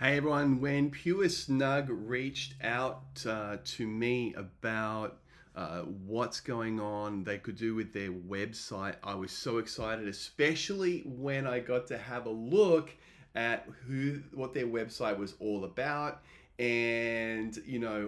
Hey everyone, when PureSnug reached out to me about what's going on they could do with their website, I was so excited, especially when I got to have a look at what their website was all about and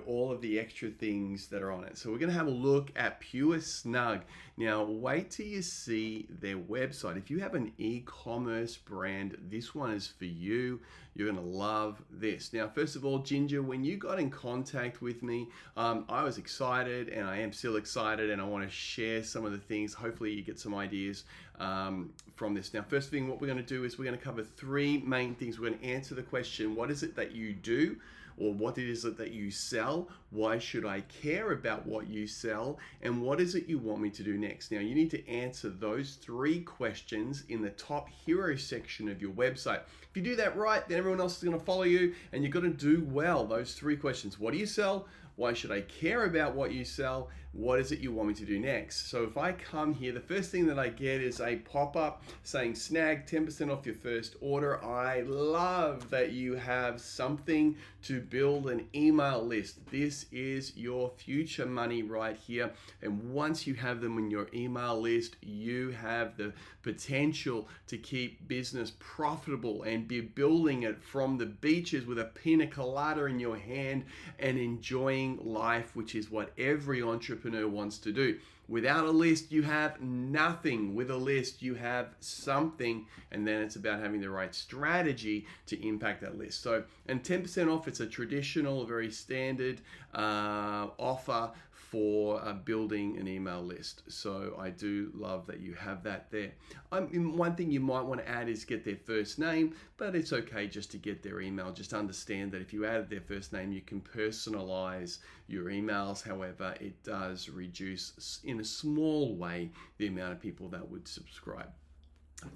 all of the extra things that are on it. So we're going to have a look at PureSnug. Now wait till you see their website. If you have an e-commerce brand, this one is for you. You're going to love this. Now first of all, Ginger, when you got in contact with me, I was excited and I am still excited, and I want to share some of the things. Hopefully you get some ideas from this. Now first thing, what we're going to do is we're going to cover three main things. We're going to answer the question, what is it that you do? Or what is it that you sell? Why should I care about what you sell? And what is it you want me to do next? Now you need to answer those three questions in the top hero section of your website. If you do that right, then everyone else is going to follow you, and you're going to do well. Those three questions: what do you sell? Why should I care about what you sell? What is it you want me to do next? So if I come here, the first thing that I get is a pop-up saying snag 10% off your first order. I love that you have something to build an email list. This is your future money right here. And once you have them in your email list, you have the potential to keep business profitable and be building it from the beaches with a pina colada in your hand and enjoying life, which is what every entrepreneur wants to do. Without a list, you have nothing. With a list, you have something, and then it's about having the right strategy to impact that list. So, and 10% off, it's a traditional, very standard offer for building an email list. So I do love that you have that there. One thing you might want to add is get their first name, but it's okay just to get their email. Just understand that if you added their first name, you can personalize your emails. However, it does reduce in a small way the amount of people that would subscribe.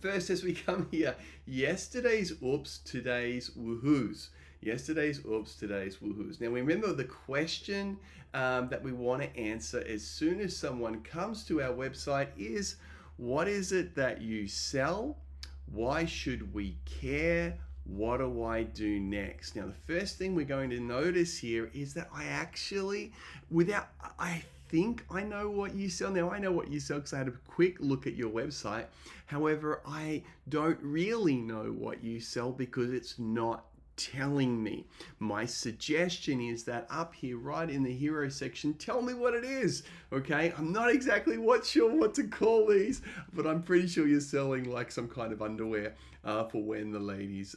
First, as we come here, yesterday's oops, today's woohoos. Yesterday's oops, today's woohoos. Now remember the question that we want to answer as soon as someone comes to our website is, what is it that you sell? Why should we care? What do I do next? Now the first thing we're going to notice here is that I think I know what you sell. Now I know what you sell because I had a quick look at your website. However, I don't really know what you sell because it's not telling me. My suggestion is that up here right in the hero section, tell me what it is. Okay, I'm not exactly sure what to call these, but I'm pretty sure you're selling like some kind of underwear for when the ladies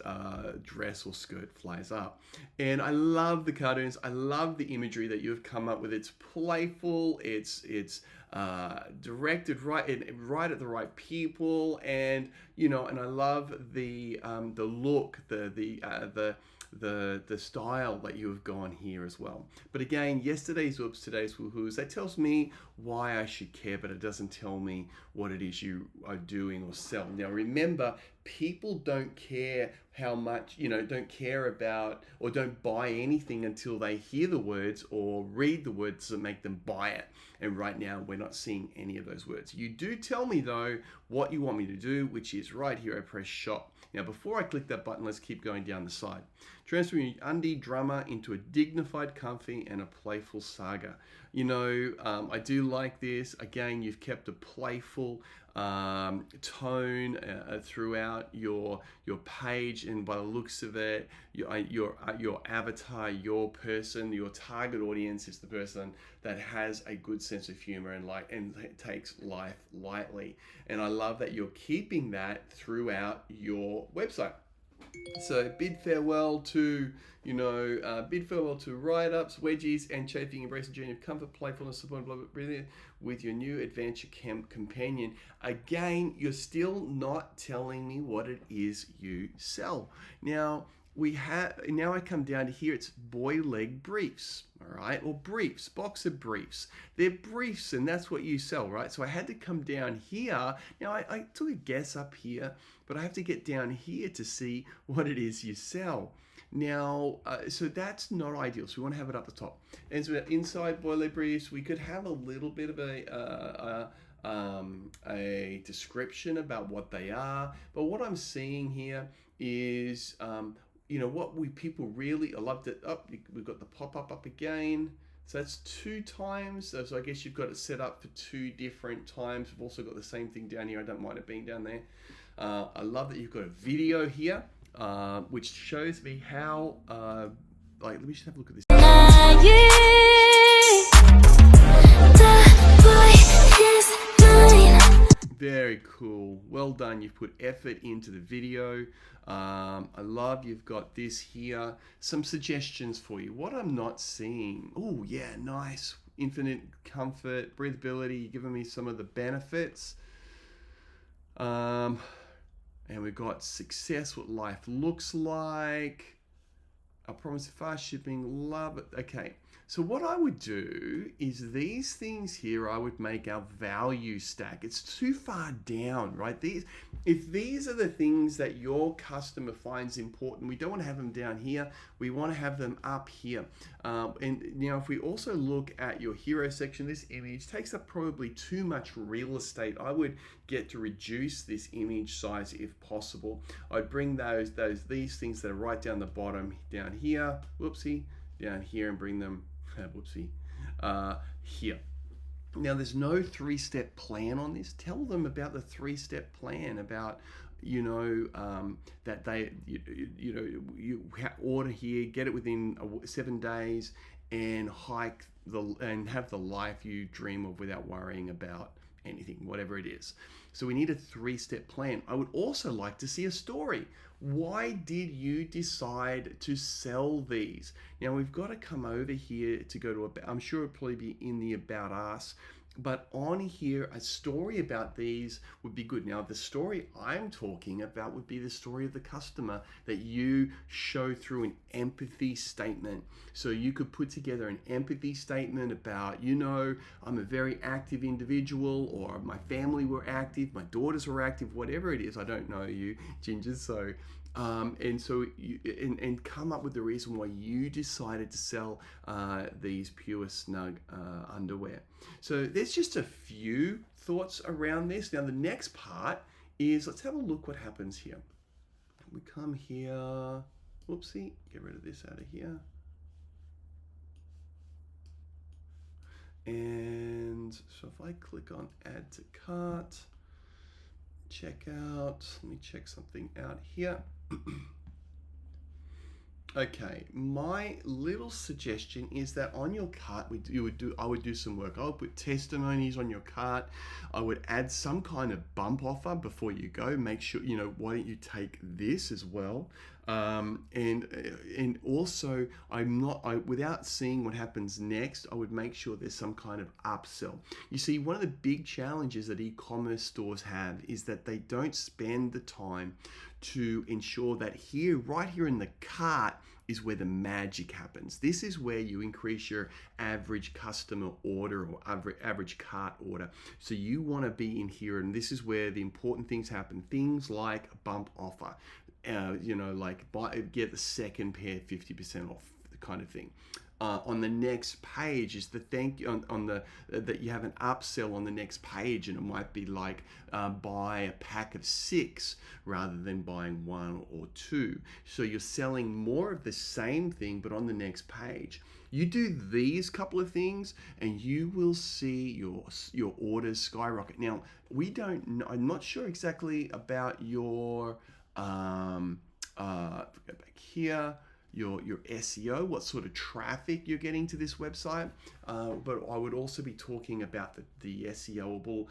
dress or skirt flies up. And I love the cartoons. I love the imagery that you've come up with. It's playful, it's directed right at the right people, and and I love the look, the style that you have gone here as well. But again, yesterday's oops, today's woohoos, that tells me why I should care, but it doesn't tell me what it is you are doing or sell. Now remember, people don't care how much, don't care about or don't buy anything until they hear the words or read the words that make them buy it. And right now we're not seeing any of those words. You do tell me though what you want me to do, which is right here. I press shop. Now before I click that button, let's keep going down the side. Transform your undie drama into a dignified comfy and a playful saga. I do like this. Again, you've kept a playful tone throughout your page, and by the looks of it, your avatar, your person, your target audience is the person that has a good sense of humor and takes life lightly. And I love that you're keeping that throughout your website. So bid farewell to write-ups, wedgies, and chafing. Embrace a journey of comfort, playfulness, support, blah, blah, blah, with your new adventure companion. Again, you're still not telling me what it is you sell. Now I come down to here, it's boy leg briefs, all right, or briefs, boxer briefs. They're briefs, and that's what you sell, right? So I had to come down here. Now I took a guess up here, but I have to get down here to see what it is you sell. Now, so that's not ideal. So we want to have it up the top. And so inside boy leg briefs, we could have a little bit of a description about what they are. But what I'm seeing here is what we people really, I loved it. Up, we've got the pop-up up again. So that's 2 times. So I guess you've got it set up for 2 different times. We've also got the same thing down here. I don't mind it being down there. I love that you've got a video here, which shows me how, let me just have a look at this. Very cool. Well done. You've put effort into the video. I love you've got this here. Some suggestions for you. What I'm not seeing. Oh, yeah, nice. Infinite comfort, breathability. You're giving me some of the benefits. And we've got success, what life looks like. I promise fast shipping, love it. Okay, so what I would do is these things here, I would make our value stack. It's too far down, right? If these are the things that your customer finds important, we don't want to have them down here. We want to have them up here. And if we also look at your hero section, this image takes up probably too much real estate. I would get to reduce this image size if possible. I'd bring these things that are right down the bottom down here, whoopsie, down here, and bring them, whoopsie, here. Now there's no 3-step plan on this. Tell them about the 3-step plan, about that they you order here, get it within 7 days, and have the life you dream of without worrying about anything, whatever it is. So we need a 3-step plan. I would also like to see a story. Why did you decide to sell these? Now we've got to come over here to go to I'm sure it'll probably be in the About Us, but on here, a story about these would be good. Now, the story I'm talking about would be the story of the customer that you show through an empathy statement. So you could put together an empathy statement about, I'm a very active individual, or my family were active, my daughters were active, whatever it is. I don't know you, Ginger, so... and come up with the reason why you decided to sell these PureSnug underwear. So there's just a few thoughts around this. Now the next part is, let's have a look what happens here. We come here, whoopsie, get rid of this out of here. And so if I click on add to cart, check out, let me check something out here. Okay, my little suggestion is that on your cart, I would do some work. I would put testimonies on your cart. I would add some kind of bump offer before you go. Make sure, why don't you take this as well? And also, without seeing what happens next, I would make sure there's some kind of upsell. You see, one of the big challenges that e-commerce stores have is that they don't spend the time to ensure that right here in the cart is where the magic happens. This is where you increase your average customer order or average cart order. So you want to be in here, and this is where the important things happen. Things like a bump offer, get the second pair 50% off, the kind of thing. On the next page is the thank you that you have an upsell on the next page, and it might be like buy a pack of 6 rather than buying 1 or 2. So you're selling more of the same thing, but on the next page. You do these couple of things, and you will see your orders skyrocket. Now I'm not sure exactly about your go back here. Your SEO, what sort of traffic you're getting to this website, but I would also be talking about the SEO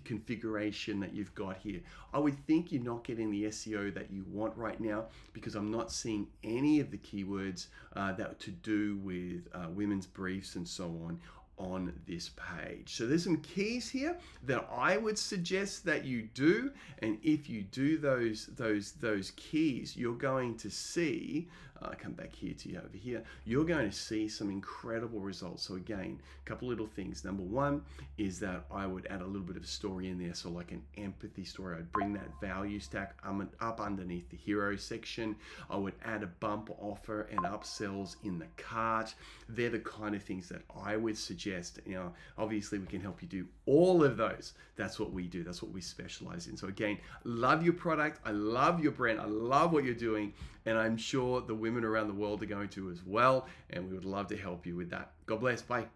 configuration that you've got here. I would think you're not getting the SEO that you want right now, because I'm not seeing any of the keywords that to do with women's briefs and so on this page. So there's some keys here that I would suggest that you do, and if you do those keys, you're going to see come back here to you over here, you're going to see some incredible results. So again, a couple little things. Number one is that I would add a little bit of story in there. So like an empathy story, I'd bring that value stack up underneath the hero section. I would add a bumper offer and upsells in the cart. They're the kind of things that I would suggest. Obviously we can help you do all of those. That's what we do. That's what we specialize in. So again, love your product. I love your brand. I love what you're doing. And I'm sure the women around the world are going to as well. And we would love to help you with that. God bless. Bye.